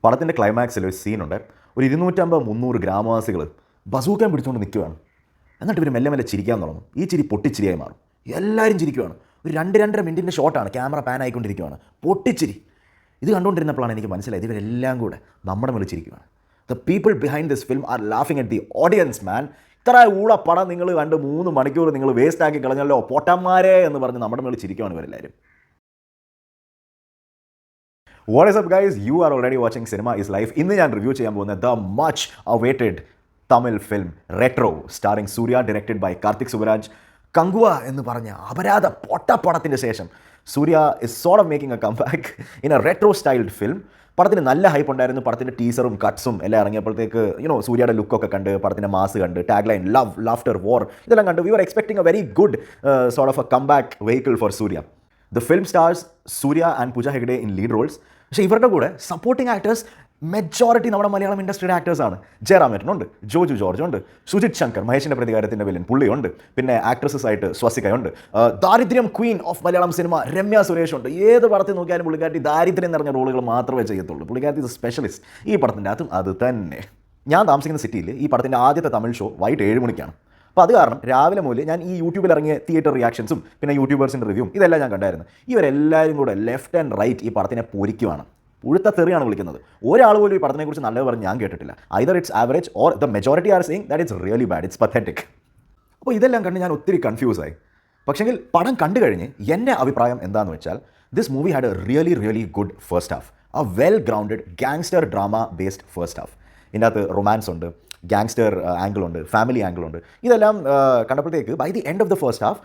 പടത്തിൻ്റെ ക്ലൈമാക്സിൽ ഒരു സീനുണ്ട്. ഒരു 250-300 ഗ്രാമവാസികൾ ബസൂക്കാൻ പിടിച്ചുകൊണ്ട് നിൽക്കുകയാണ്. എന്നിട്ട് ഇവർ മെല്ലെ മെല്ലെ ചിരിക്കാൻ തുടങ്ങും. ഈ ചിരി പൊട്ടിച്ചിരിയായി മാറും. എല്ലാവരും ചിരിക്കുകയാണ്. ഒരു 2-2.5 മിനിറ്റിൻ്റെ ഷോട്ടാണ്. ക്യാമറ പാൻ ആയിക്കൊണ്ടിരിക്കുകയാണ്. പൊട്ടിച്ചിരി. ഇത് കണ്ടുകൊണ്ടിരുന്നപ്പോഴാണ് എനിക്ക് മനസ്സിലായത് ഇവരെല്ലാം കൂടെ നമ്മുടെ മേലെ ചിരിക്കുകയാണ്. The people behind this film are ലാഫിങ് അറ്റ് ദി ഓഡിയൻസ് മാൻ. ഇത്ര പടം നിങ്ങൾ കണ്ട് 3 മണിക്കൂർ നിങ്ങൾ വേസ്റ്റ് ആക്കി കളഞ്ഞല്ലോ പൊട്ടന്മാരെ എന്ന് പറഞ്ഞ് നമ്മുടെ മേലെ ചിരിക്കുകയാണ് ഇവരെല്ലാവരും. What is up guys? You are already watching Cinema is Life. ഇന്ന് ഞാൻ റിവ്യൂ ചെയ്യാൻ പോകുന്ന the much awaited Tamil film Retro starring Suriya, directed by Karthik Subbaraj. Kanguva എന്ന് പറഞ്ഞ അപരാധ പൊട്ടപ്പടത്തിൻ്റെ ശേഷം Suriya is sort of making a comeback in a retro styled film. പടത്തിന് നല്ല ഹൈപ്പ് ഉണ്ടായിരുന്നു. പടത്തിൻ്റെ ടീസറും കട്ട്സും എല്ലാം ഇറങ്ങിയപ്പോഴത്തേക്ക് സൂര്യയുടെ ലുക്കൊക്കെ കണ്ട്, പടത്തിൻ്റെ മാസ് കണ്ട്, tag line love laughter war ഇതെല്ലാം കണ്ട് we are expecting a very good sort of a comeback vehicle for Suriya. The film stars Suriya and Pooja Hegde in lead roles. പക്ഷേ ഇവരുടെ കൂടെ സപ്പോർട്ടിംഗ് ആക്ടേഴ്സ് മെജോറിറ്റി നമ്മുടെ മലയാളം ഇൻഡസ്ട്രിയുടെ ആക്ടേഴ്സാണ്. ജയറാമേട്ടനുണ്ട്, ജോജു ജോർജ് ഉണ്ട്, സുജിത് ശങ്കർ മഹേഷിൻ്റെ പ്രതികാരത്തിൻ്റെ വില്ലൻ പുള്ളിയുണ്ട്, പിന്നെ ആക്ട്രസസ് ആയിട്ട് സ്വസികയുണ്ട്, ദാരിദ്ര്യം queen of Malayalam cinema Ramya Suresh ഉണ്ട്. ഏത് പടത്തിൽ നോക്കിയാലും പുള്ളിക്കാരി ദാരിദ്ര്യം നിറഞ്ഞ റോളുകൾ മാത്രമേ ചെയ്യത്തുള്ളൂ. പുള്ളിക്കാരി സ്പെഷ്യലിസ്റ്റ്. ഈ പടത്തിൻ്റെ അകത്തും അത് തന്നെ. ഞാൻ താമസിക്കുന്ന സിറ്റിയിൽ ഈ പടത്തിൻ്റെ ആദ്യത്തെ തമിഴ് ഷോ വൈകിട്ട് 7 മണിക്കാണ്. അപ്പോൾ അത് കാരണം രാവിലെ മുതൽ ഞാൻ ഈ യൂട്യൂബിൽ ഇറങ്ങിയ തിയേറ്റർ റിയാക്ഷൻസും പിന്നെ യൂട്യൂബേഴ്സിൻ്റെ റിവ്യൂവും ഇതെല്ലാം ഞാൻ കണ്ടായിരുന്നു. ഇവരെല്ലാവരും കൂടെ ലെഫ്റ്റ് ആൻഡ് റൈറ്റ് ഈ പടത്തിനെ പൊരിക്കുവാണ്. ഉഴുത്ത തെറിയാണ് വിളിക്കുന്നത്. ഒരാൾ പോലും ഈ പടത്തിനെക്കുറിച്ച് നല്ലത് പറഞ്ഞ് ഞാൻ കേട്ടിട്ടില്ല. Either it's average or the majority are saying that it's really bad, it's pathetic. അപ്പോൾ ഇതെല്ലാം കണ്ട് ഞാൻ ഒത്തിരി കൺഫ്യൂസായി. പക്ഷെങ്കിൽ പടം കണ്ടു കഴിഞ്ഞ് എൻ്റെ അഭിപ്രായം എന്താണെന്ന് വെച്ചാൽ this movie had a really good first half. A well grounded gangster drama based first half. ഇതിൻ്റെ അകത്ത് റൊമാൻസ് ഉണ്ട്, ഗാങ്സ്റ്റർ ആംഗിളുണ്ട്, ഫാമിലി ആംഗിളുണ്ട്. ഇതെല്ലാം കണ്ടപ്പോഴത്തേക്ക് by the end of the first half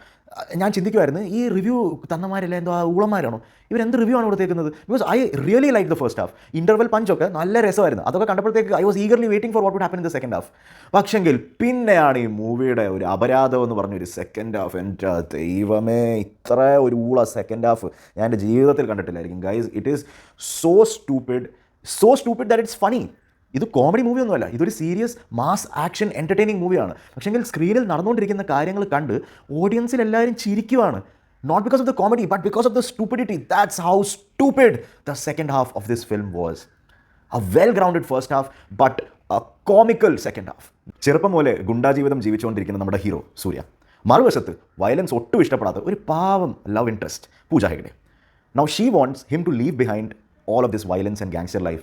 ഞാൻ ചിന്തിക്കുമായിരുന്നു, ഈ റിവ്യൂ തന്നമാരെല്ലാം എന്തോ ഊളന്മാരാണോ, ഇവരെന്ത് റിവ്യൂ ആണ് കൊടുത്തേക്കുന്നത്? Because I really like the first half. Interval പഞ്ചൊക്കെ നല്ല രസമായിരുന്നു. അതൊക്കെ കണ്ടപ്പോഴത്തേക്ക് I was eagerly waiting for what would happen in the second half. പക്ഷെങ്കിൽ പിന്നെയാണ് ഈ മൂവിയുടെ ഒരു അപരാധം എന്ന് പറഞ്ഞൊരു സെക്കൻഡ് ഹാഫ്. എൻ്റെ ദൈവമേ, ഇത്ര ഒരു ഊള സെക്കൻഡ് ഹാഫ് ഞാൻ എൻ്റെ ജീവിതത്തിൽ കണ്ടിട്ടില്ലായിരിക്കും guys. It is so stupid that it's funny. ഇത് കോമഡി മൂവി ഒന്നുമല്ല, ഇതൊരു സീരിയസ് മാസ് ആക്ഷൻ എൻ്റർടൈനിങ് മൂവിയാണ്. പക്ഷേങ്കിൽ സ്ക്രീനിൽ നടന്നുകൊണ്ടിരിക്കുന്ന കാര്യങ്ങൾ കണ്ട് ഓഡിയൻസിൽ എല്ലാവരും ചിരിക്കുവാണ്. Not because of the comedy but because of the stupidity. That's how stupid the second half of this film was. A well grounded first half but a comical second half. ചെറുപ്പം പോലെ ഗുണ്ടാജീവിതം ജീവിച്ചുകൊണ്ടിരിക്കുന്ന നമ്മുടെ ഹീറോ സൂര്യ, മറുവശത്ത് violence ഒട്ടും ഇഷ്ടപ്പെടാത്ത ഒരു പാവം love interest Pooja Hegde. Now she wants him to leave behind all of this violence and gangster life,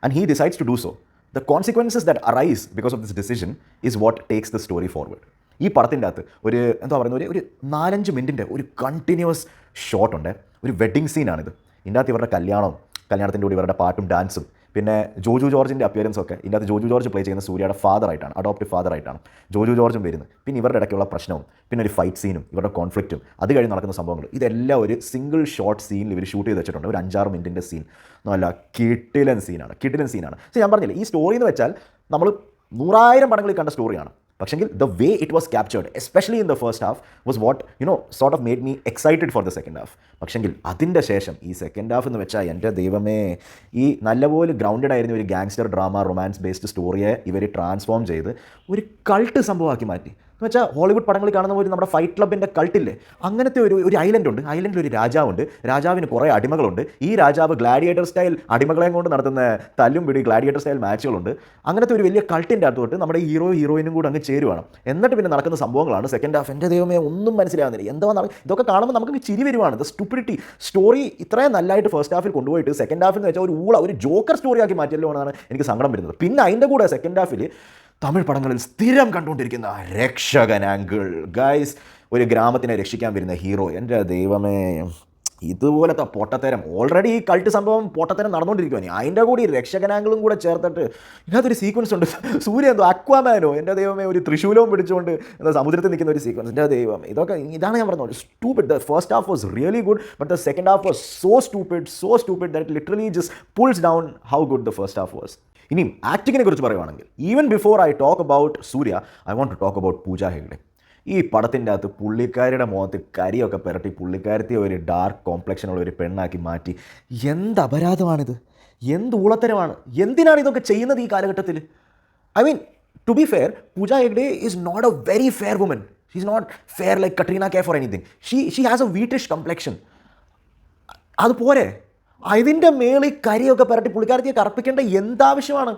and he decides to do so. The consequences that arise because of this decision is what takes the story forward. ഈ പടത്തിൻ്റെ അകത്ത് ഒരു എന്താ പറയുന്നത്, ഒരു 4-5 മിനിറ്റിൻ്റെ ഒരു continuous shot ഉണ്ട്. ഒരു വെഡ്ഡിങ് സീനാണിത്. ഇതിൻ്റെ അകത്ത് ഇവരുടെ കല്യാണത്തിൻ്റെ കൂടി ഇവരുടെ പാട്ടും ഡാൻസും പിന്നെ ജോജു ജോർജിൻ്റെ അപ്പിയറൻസ് ഒക്കെ. ഇതിൻ്റെ അകത്ത് ജോജു ജോർജ് പ്ലേ ചെയ്യുന്ന സൂര്യയുടെ ഫാദറായിട്ടാണ്, അഡോപ്റ്റീവ് ഫാദറായിട്ടാണ് ജോജു ജോർജും വരുന്നത്. പിന്നെ ഇവരുടെ ഇടയ്ക്കുള്ള പ്രശ്നവും പിന്നെ ഒരു ഫൈറ്റ് സീനും ഇവരുടെ കോൺഫ്ലിക്റ്റും അത് കഴിഞ്ഞ് നടക്കുന്ന സംഭവങ്ങൾ ഇതെല്ലാം ഒരു സിംഗിൾ ഷോട്ട് സീനിൽ ഇവർ ഷൂട്ട് ചെയ്ത് വെച്ചിട്ടുണ്ട്. ഒരു 5-6 മിനിറ്റിൻ്റെ സീൻ. നല്ല കിടിലൻ സീനാണ്. സോ ഞാൻ പറഞ്ഞില്ലേ, ഈ സ്റ്റോറി എന്ന് വെച്ചാൽ നമ്മൾ 100,000 പടങ്ങളിൽ കണ്ട സ്റ്റോറിയാണ്. പക്ഷെങ്കിൽ the way it was captured especially in the first half was what sort of made me excited for the second half. പക്ഷെങ്കിൽ അതിൻ്റെ ശേഷം ഈ സെക്കൻഡ് ഹാഫ് എന്ന് വെച്ചാൽ എൻ്റെ ദൈവമേ, ഈ നല്ലപോലെ ഗ്രൗണ്ടഡ് ആയിരുന്ന ഒരു ഗാങ്സ്റ്റർ ഡ്രാമ റൊമാൻസ് ബേസ്ഡ് സ്റ്റോറിയെ ഇവർ ട്രാൻസ്ഫോം ചെയ്ത് ഒരു കൾട്ട് സംഭവമാക്കി മാറ്റി. എന്ന് വെച്ചാൽ ഹോളിവുഡ് പടങ്ങളിൽ കാണുന്ന പോലെ നമ്മുടെ ഫൈറ്റ് ക്ലബിൻ്റെ കൾട്ടില്ലേ, അങ്ങനത്തെ ഒരു ഐലൻഡ് ഉണ്ട്. ഐലൻഡിൽ ഒരു രാജാവുണ്ട്. രാജാവിന് കുറേ അടിമകളുണ്ട്. ഈ രാജാവ് ഗ്ലാഡിയേറ്റർ സ്റ്റൈൽ അടിമകളെയും കൊണ്ട് നടത്തുന്ന തല്ലും പിടി ഗ്ലാഡിയേറ്റർ സ്റ്റൈൽ മാച്ചുകളുണ്ട്. അങ്ങനത്തെ ഒരു വലിയ കൾട്ടിൻ്റെ അകത്തോട്ട് നമ്മുടെ ഹീറോയിനും കൂടെ അങ്ങ് ചേരുവാണ്. എന്നിട്ട് പിന്നെ നടക്കുന്ന സംഭവങ്ങളാണ് സെക്കൻഡ് ഹാഫ്. എൻ്റെ ദൈവമേ, ഒന്നും മനസ്സിലാകുന്നില്ല എന്താ ഇതൊക്കെ കാണുമ്പോൾ നമുക്ക് ചിരി വരുവാണ്. The stupidity. സ്റ്റോറി ഇത്രയും നല്ലതായിട്ട് ഫസ്റ്റ് ഹാഫിൽ കൊണ്ടുപോയിട്ട് സെക്കൻഡ് ഹാഫിൽ എന്ന് വെച്ചാൽ ഒരു ജോക്കർ സ്റ്റോറിയാക്കി മാറ്റിയല്ലോ എന്നാണ് എനിക്ക് സങ്കടം വരുന്നത്. പിന്നെ അതിൻ്റെ കൂടെ സെക്കൻഡ് ഹാഫിൽ തമിഴ് പടങ്ങളിൽ സ്ഥിരം കണ്ടുകൊണ്ടിരിക്കുന്ന രക്ഷകൻ ആംഗിൾ. ഗൈസ്, ഒരു ഗ്രാമത്തിനെ രക്ഷിക്കാൻ വരുന്ന ഹീറോ. എൻ്റെ ദൈവമേ, ഇതുപോലത്തെ പൊട്ടത്തരം ഓൾറെഡി ഈ കൾട്ട് സംഭവം പൊട്ടത്തരം നടന്നുകൊണ്ടിരിക്കുകയാണ്. അതിൻ്റെ കൂടി രക്ഷകൻ ആംഗിളും കൂടെ ചേർത്തിട്ട് ഇതിനകത്തൊരു സീക്വൻസ് ഉണ്ട്. സൂര്യ എന്തോ അക്വാമാനോ എൻ്റെ ദൈവമേ ഒരു തൃശൂലവും പിടിച്ചുകൊണ്ട് എന്താ സമുദ്രത്തിൽ നിൽക്കുന്ന ഒരു സീക്വൻസ്. എൻ്റെ ദൈവം, ഇതാണ് ഞാൻ പറഞ്ഞത്, stupid. The first half was really good, but the second half was so stupid that it literally just pulls down how good the first half was. ഇനിയും ആക്ടിങ്ങിനെ കുറിച്ച് പറയുവാണെങ്കിൽ, even before I talk about Suriya, I want to talk about Pooja Hegde. ഈ പടത്തിൻ്റെ അകത്ത് പുള്ളിക്കാരിയുടെ മുഖത്ത് കരിയൊക്കെ പുരട്ടി പുള്ളിക്കാരത്തെ ഒരു ഡാർക്ക് കോംപ്ലക്ഷനുള്ള ഒരു പെണ്ണാക്കി മാറ്റി. എന്ത് അപരാധമാണിത്, എന്ത് ഊളത്തരമാണ്, എന്തിനാണ് ഇതൊക്കെ ചെയ്യുന്നത് ഈ കാലഘട്ടത്തിൽ? I mean, to be fair, Pooja Hegde is not a very fair woman. She is not fair like Katrina Kaif or anything. She has a wheatish complexion. അതുപോലെ അതിൻ്റെ മേളിൽ കരിയൊക്കെ പുരട്ടി പുള്ളിക്കാരത്തിയെ കറുപ്പിക്കേണ്ട എന്താവശ്യമാണ്?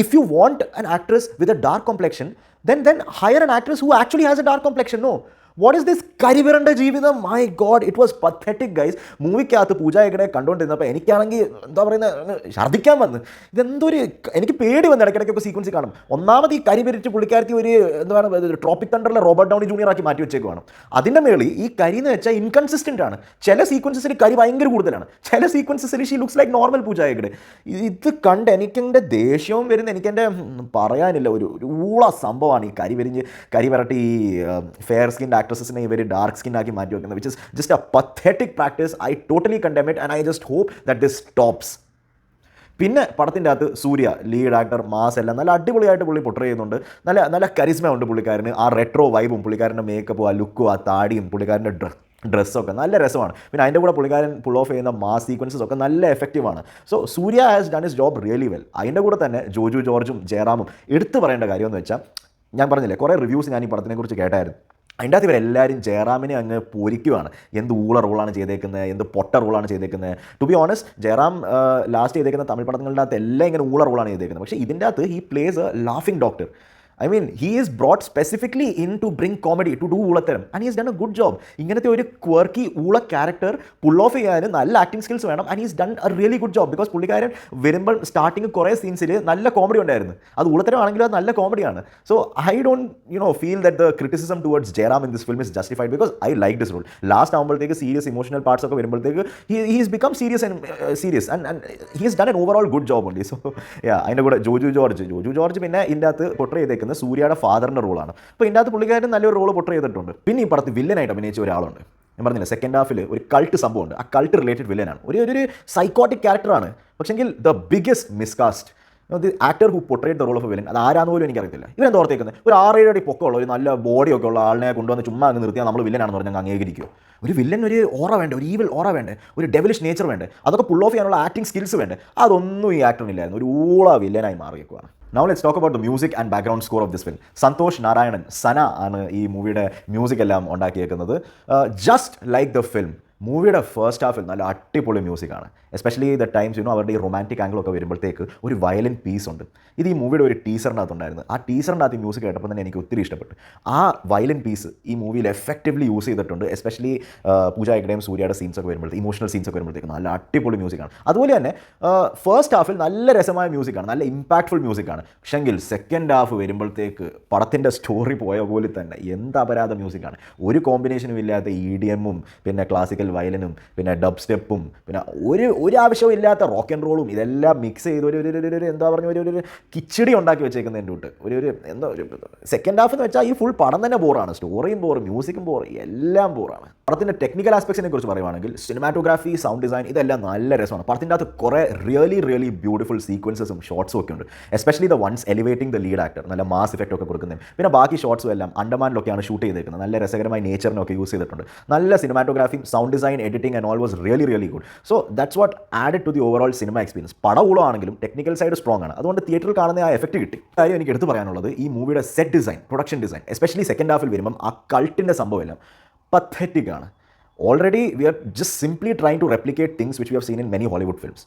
If you want an actress with a dark complexion, then hire an actress who actually has a dark complexion. No. What is this കരിവരണ്ട ജീവിതം? My god, it was pathetic guys. മൂവിക്കകത്ത് പൂജ ഹെഗ്ഡെ കണ്ടുകൊണ്ടിരുന്നപ്പോൾ എനിക്കാണെങ്കിൽ എന്താ പറയുന്നത്, ഛർദ്ദിക്കാൻ വന്ന്. ഇതെന്തൊരു, എനിക്ക് പേടി വന്ന് ഇടയ്ക്കിടയ്ക്കൊക്കെ സീക്വൻസ് കാണും. ഒന്നാമത് ഈ കരി വിരിച്ച് പുള്ളിക്കാരത്തി ഒരു എന്താ പറയുക ട്രോപ്പിക് തണ്ടറിലെ റോബർട്ട് ഡൗണി ജൂനിയർ ആക്കി മാറ്റി വെച്ചേക്കുവാണ്. അതിൻ്റെ മേളിൽ ഈ കരി എന്ന് വെച്ചാൽ ഇൻകൺസിസ്റ്റൻ്റ് ആണ്. ചില സീക്വൻസസിൽ കരി ഭയങ്കര കൂടുതലാണ്, ചില സീക്വൻസസിൽ ഷീ ലുക്സ് ലൈക്ക് നോർമൽ പൂജ ഹെഗ്ഡെ. ഇത് കണ്ട് എനിക്കെൻ്റെ ദേഷ്യവും വരുന്ന, എനിക്കെൻ്റെ പറയാനില്ല, ഒരു ഊള സംഭവമാണ് ഈ കരി വരട്ടി ഈ ഫെയർ സ്കിൻ ആക്ട്രസസിനെ ഇവർ ഡാർക്ക് സ്കിൻ ആക്കി മാറ്റി വെക്കുന്നത്, which is just a pathetic practice. I totally condemn it and I just hope that this stops. പിന്നെ പടത്തിൻ്റെ അകത്ത് സൂര്യ ലീഡ് ആക്ടർ, മാസ് എല്ലാം നല്ല അടിപൊളിയായിട്ട് പുള്ളി പൊട്ടർ ചെയ്യുന്നുണ്ട്. നല്ല കരിസ്മ ഉണ്ട് പുള്ളിക്കാരന്. ആ റെട്രോ വൈബും പുള്ളിക്കാരൻ്റെ മേക്കപ്പും ആ ലുക്കും ആ താടിയും പുള്ളിക്കാരൻ്റെ ഡ്രസ്സൊക്കെ നല്ല രസമാണ്. പിന്നെ അതിൻ്റെ കൂടെ പുള്ളിക്കാരൻ പുൾ ഓഫ് ചെയ്യുന്ന മാസ് സീക്വൻസസ് ഒക്കെ നല്ല എഫക്റ്റീവാണ്. So Suriya has done his job really well. അതിൻ്റെ കൂടെ തന്നെ ജോജു ജോർജും ജയറാമും എടുത്തു പറയേണ്ട കാര്യമെന്ന് വെച്ചാൽ, ഞാൻ പറഞ്ഞില്ലേ കുറേ റിവ്യൂസ് ഞാൻ ഈ പടത്തിനെക്കുറിച്ച് കേട്ടായിരുന്നു. അതിൻ്റെ അകത്ത് ഇവരെല്ലാവരും ജയറാമിനെ അങ്ങ് പൂരിക്കുവാണ്. എന്ത് ഊള റോളാണ് ചെയ്തേക്കുന്നത്, എന്ത് പൊട്ട റോളാണ് ചെയ്തേക്കുന്നത്. To be honest, Jayaram last ചെയ്തേക്കുന്ന തമിഴ് പടങ്ങളുടെ അകത്ത് എല്ലാം ഇങ്ങനെ ഊള റോളാണ് ചെയ്തേക്കുന്നത്. പക്ഷേ ഇതിൻ്റെ അകത്ത് he place A laughing doctor. I mean, he is brought specifically in to bring comedy, to do ഊളത്തരം, and he has done a good job. ഇങ്ങനത്തെ ഒരു ക്വർക്കി ഊള ക്യാരക്ടർ പുൾ ഓഫ് ചെയ്യാനും നല്ല ആക്ടിങ് സ്കിൽസ് വേണം, and he's done a really good job because പുള്ളിക്കാരൻ വരുമ്പോൾ starting കുറേ സീൻസിൽ നല്ല comedy ഉണ്ടായിരുന്നു. അത് ഊളത്തരമാണെങ്കിലും അത് നല്ല കോമഡിയാണ്. So I don't feel that the criticism towards Jayaram in this film is justified because I like this role. Last ആകുമ്പോഴത്തേക്ക് സീരിയസ് ഇമോഷണൽ പാർട്സ് ഒക്കെ വരുമ്പോഴത്തേക്ക് he has become serious and he has done an overall good job only. So yeah, അതിൻ്റെ കൂടെ Joju George പിന്നെ ഇതിൻ്റെ അകത്ത് പൊട്ടർ ചെയ്തേക്കുന്നത് സൂര്യയുടെ ഫാദറിൻ്റെ റോളാണ്. അപ്പോൾ ഇതിൻ്റെ അകത്ത് പുള്ളിക്കാരൻ നല്ലൊരു റോൾ പൊട്ടർ ചെയ്തിട്ടുണ്ട്. പിന്നെ ഈ പടത്ത് വില്ലനായിട്ട് അഭിനയിച്ച ഒരാളുണ്ട്. ഞാൻ പറഞ്ഞില്ല, സെക്കൻഡ് ഹാഫിൽ ഒരു കൾട്ട് സംഭവമുണ്ട്. ആ കൾട്ട് റിലേറ്റഡ് വില്ലനാണ്. ഒരു സൈക്കോട്ടിക് ക്യാരക്ടറാണ്. പക്ഷെങ്കിൽ the biggest miscast, the actor who portrayed the role of a villain, അത് ആരാന്ന് പോലും എനിക്കറിയത്തില്ല. ഇവരെന്താ ഓർത്തേക്കുന്നത്, ഒരു 6-7 അടി പൊക്കമുള്ള ഒരു നല്ല ബോഡിയൊക്കെ ഉള്ള ആളിനെ കൊണ്ടുവന്ന് ചുമ്മാ അങ്ങ് നിർത്തിയാൽ നമ്മൾ വില്ലനാണെന്ന് പറഞ്ഞാൽ അംഗീകരിക്കുമോ? ഒരു വില്ലൻ ഒരു ഓറ വേണ്ടേ, ഒരു ഈവിൽ ഓറ വേണ്ടേ, ഒരു ഡെവിലിഷ് നേച്ചർ വേണ്ടേ, അതൊക്കെ പുൾ ഓഫ് ചെയ്യാനുള്ള ആക്ടിങ് സ്കിൽസ് വേണ്ടേ? അതൊന്നും ഈ ആക്ടറിനില്ലായിരുന്നു. ഒരു ഊള വില്ലനായി മാറിയേക്കുവാണ്. Now let's talk about the music and background score of this film. Santhosh Narayanan, സന ആണ് ഈ മൂവിയുടെ മ്യൂസിക് എല്ലാം ഉണ്ടാക്കിയേക്കുന്നത്. ജസ്റ്റ് ലൈക്ക് ദ ഫിലിം, മൂവിയുടെ ഫസ്റ്റ് ഹാഫിൽ നല്ല അടിപൊളി മ്യൂസിക്കാണ്. എസ്പെഷ്യലി ദ ടൈംസ് അവരുടെ ഈ റൊമാൻറ്റിക് ആംഗിളൊക്കെ വരുമ്പോഴത്തേക്ക് ഒരു വയലിൻ പീസ് ഉണ്ട്. ഇത് ഈ മൂവിയുടെ ഒരു ടീസറിനകത്തുണ്ടായിരുന്നു. ആ ടീസറിനകത്ത് ഈ മ്യൂസിക് കേട്ടപ്പോൾ തന്നെ എനിക്ക് ഒത്തിരി ഇഷ്ടപ്പെട്ടു. ആ വയലിൻ പീസ് ഈ മൂവിയിൽ എഫക്റ്റീവ്ലി യൂസ് ചെയ്തിട്ടുണ്ട്. എസ്പെഷ്യലി പൂജ ഹെഗ്ഡെയും സൂര്യയുടെ സീൻസൊക്കെ വരുമ്പോഴത്തേക്ക്, ഇമോഷണൽ സീൻസൊക്കെ വരുമ്പോഴത്തേക്ക് നല്ല അടിപൊളി മ്യൂസിക്കാണ്. അതുപോലെ തന്നെ ഫസ്റ്റ് ഹാഫിൽ നല്ല രസമായ മ്യൂസിക്കാണ്, നല്ല ഇമ്പാക്ട്ഫുൾ മ്യൂസിക്കാണ്. പക്ഷെങ്കിൽ സെക്കൻഡ് ഹാഫ് വരുമ്പോഴത്തേക്ക് പടത്തിൻ്റെ സ്റ്റോറി പോയ പോലെ തന്നെ എന്ത് അപരാധ മ്യൂസിക്കാണ്. ഒരു കോമ്പിനേഷനും ഇല്ലാത്ത EDM-ഉം പിന്നെ ക്ലാസിക്കൽ വയലിനും പിന്നെ ഡബ് സ്റ്റെപ്പും പിന്നെ ഒരു ആവശ്യവും ഇല്ലാത്ത റോക്ക് ആൻഡ് റോളും ഇതെല്ലാം മിക്സ് ചെയ്ത് ഒരു എന്താ പറഞ്ഞ ഒരു കിച്ചടി ഉണ്ടാക്കി വെച്ചേക്കുന്നതിൻ്റെ തൊട്ട് ഒരു എന്താ ഒരു സെക്കൻഡ് ഹാഫ് എന്ന് വെച്ചാൽ ഈ ഫുൾ പടം തന്നെ ബോറാണ്. സ്റ്റോറിയും ബോർ, മ്യൂസിക്കും ബോർ, എല്ലാം ബോറാണ്. പടത്തിൻ്റെ ടെക്നിക്കൽ ആസ്പെക്ട്സിനെ കുറിച്ച് പറയുവാണെങ്കിൽ സിനിമാറ്റോഗ്രാഫി, സൗണ്ട് ഡിസൈൻ ഇതെല്ലാം നല്ല രസമാണ്. പടത്തിൻ്റെ അകത്ത് കുറേ റിയലി ബ്യൂട്ടിഫുൾ സീക്വൻസസും ഷോട്ട്സും ഒക്കെ ഉണ്ട്. Especially the ones elevating the lead actor, നല്ല മാസ് ഇഫക്റ്റ് ഒക്കെ കൊടുക്കുന്നത്. പിന്നെ ബാക്കി ഷോട്ട്സും എല്ലാം അണ്ടമാനിലൊക്കെയാണ് ഷൂട്ട് ചെയ്തേക്കുന്നത്. നല്ല രസകരമായ നേച്ചറിനൊക്കെ യൂസ് ചെയ്തിട്ടുണ്ട്. നല്ല സിനിമാറ്റോഗ്രാഫിയും sound design, editing and all was really good. So that's what added to the overall cinema experience. പടം ഉള്ളതാണെങ്കിലും ടെക്നിക്കൽ സൈഡ് സ്ട്രോങ് ആണ്. അതുകൊണ്ട് തിയേറ്ററിൽ കാണുന്ന ആ എഫക്റ്റ് കിട്ടി. കാര്യം എനിക്ക് എടുത്ത് പറയാനുള്ളത് ഈ മൂവിയുടെ set design, production design, especially second ഹാഫിൽ വരുമ്പം ആ കൾട്ടിൻ്റെ സംഭവം എല്ലാം പത്തറ്റിക് ആണ്. Already we are just simply trying to replicate things which we have seen in many Hollywood films.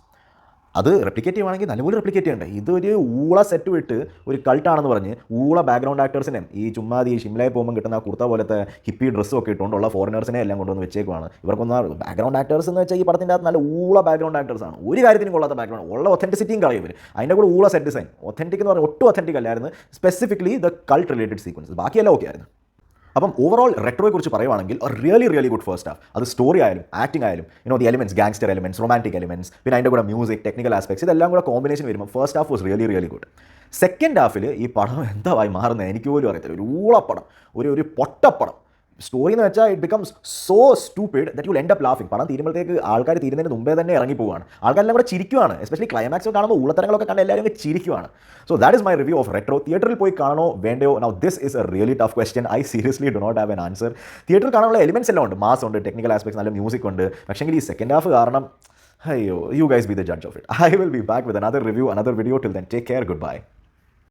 അത് റെപ്ലിക്കേറ്റ് ചെയ്യുവാണെങ്കിൽ നല്ലപോലെ റെപ്ലിക്കേറ്റ് ചെയ്യണ്ടേ. ഇതൊരു ഊള സെറ്റ് വിട്ട് ഒരു കൾട്ടാണെന്ന് പറഞ്ഞ് ഊള ബാക്ക്ഗ്രൗണ്ട് ആക്ടേഴ്സിനെയും ഈ ചുമ്മാതി ഷിംലയിൽ പോകുമ്പോൾ കിട്ടുന്ന ആ കുർത്ത പോലത്തെ ഹിപ്പി ഡ്രസ്സും ഒക്കെ ഇട്ടുകൊണ്ടുള്ള ഫോറിനേഴ്സിനെ എല്ലാം കൊണ്ടുവന്ന് വെച്ചേക്കുവാണ്. ഇവർക്കൊന്നും ബാക്ക്ഗ്രൗണ്ട് ആക്ടേഴ്സ് എന്ന് വെച്ചാൽ ഈ പടത്തിൻ്റെ അകത്ത് നല്ല ഊള ബാക്ക്ഗ്രൗണ്ട് ആക്ടേഴ്സാണ്. ഒരു കാര്യത്തിനും കൊള്ളാത്ത ബാക്ക്ഗ്രൗണ്ട്, ഉള്ള ഒത്തൻറ്റിസിറ്റിയും കളയും ഇവർ. അതിൻ്റെ കൂടെ ഊള സെറ്റ് ഡിസൈൻ, ഒത്തൻറ്റിക് എന്ന് പറഞ്ഞാൽ ഒട്ടും ഒത്തൻറ്റിക് അല്ലായിരുന്നു. Specifically the cult related sequences, ബാക്കിയെല്ലാം ഓക്കെ ആയിരുന്നു. അപ്പം ഓവറോൾ റെട്രോയെക്കുറിച്ച് പറയുവാണെങ്കിൽ റിയലി ഗുഡ് ഫസ്റ്റ് ഹാഫ്. അത് സ്റ്റോറി ആയാലും ആക്ടിംഗ് ആയാലും the elements, gangster elements, romantic elements, പിന്നെ അതിൻ്റെ കൂടെ മ്യൂസിക്, ടെക്നിക്കൽ ആസ്പെക്ട്സ് ഇതെല്ലാം കൂടെ കോമ്പിനേഷൻ വരുമ്പോൾ first half was really good. Second ഹാഫിൽ ഈ പടം എന്തായി മാറുന്നത് എനിക്ക് പോലും അറിയത്തില്ല. ഒരു ഊളപ്പടം, ഒരു പൊട്ടപ്പടം. സ്റ്റോറി എന്ന് വെച്ചാൽ it becomes so stupid that you end up laughing. പടം തീരുമ്പോഴത്തേക്ക് ആൾക്കാർ തീരുന്നതിന് മുമ്പേ തന്നെ ഇറങ്ങി പോവുകയാണ്. ആൾക്കാരെല്ലാം കൂടെ ചിരിക്കുവാണ്. എസ്പെഷ്യലി ക്ലൈമാക്സ് കാണുമ്പോൾ ഉള്ളത്തരങ്ങളൊക്കെ കണ്ട് എല്ലാവരും ചിരിക്കുവാണ്. So that is my review of Retro. തിയേറ്ററിൽ പോയി കാണണോ വേണ്ടയോ? Now this is a really tough question. I seriously do not have an answer. തിയേറ്ററിൽ കാണാനുള്ള എലിമെൻറ്റ്സ് എല്ലാം ഉണ്ട്, മാസ് ഉണ്ട്, ടെക്നിക്കൽ ആസ്പെക്ട്സ്, നല്ല മ്യൂസിക് ഉണ്ട്. പക്ഷേ ഈ സെക്കൻഡ് ഹാഫ് കാരണം അയ്യോ, you guys be the judge of it. I will be back with another review, another video. Till then, take care. Goodbye.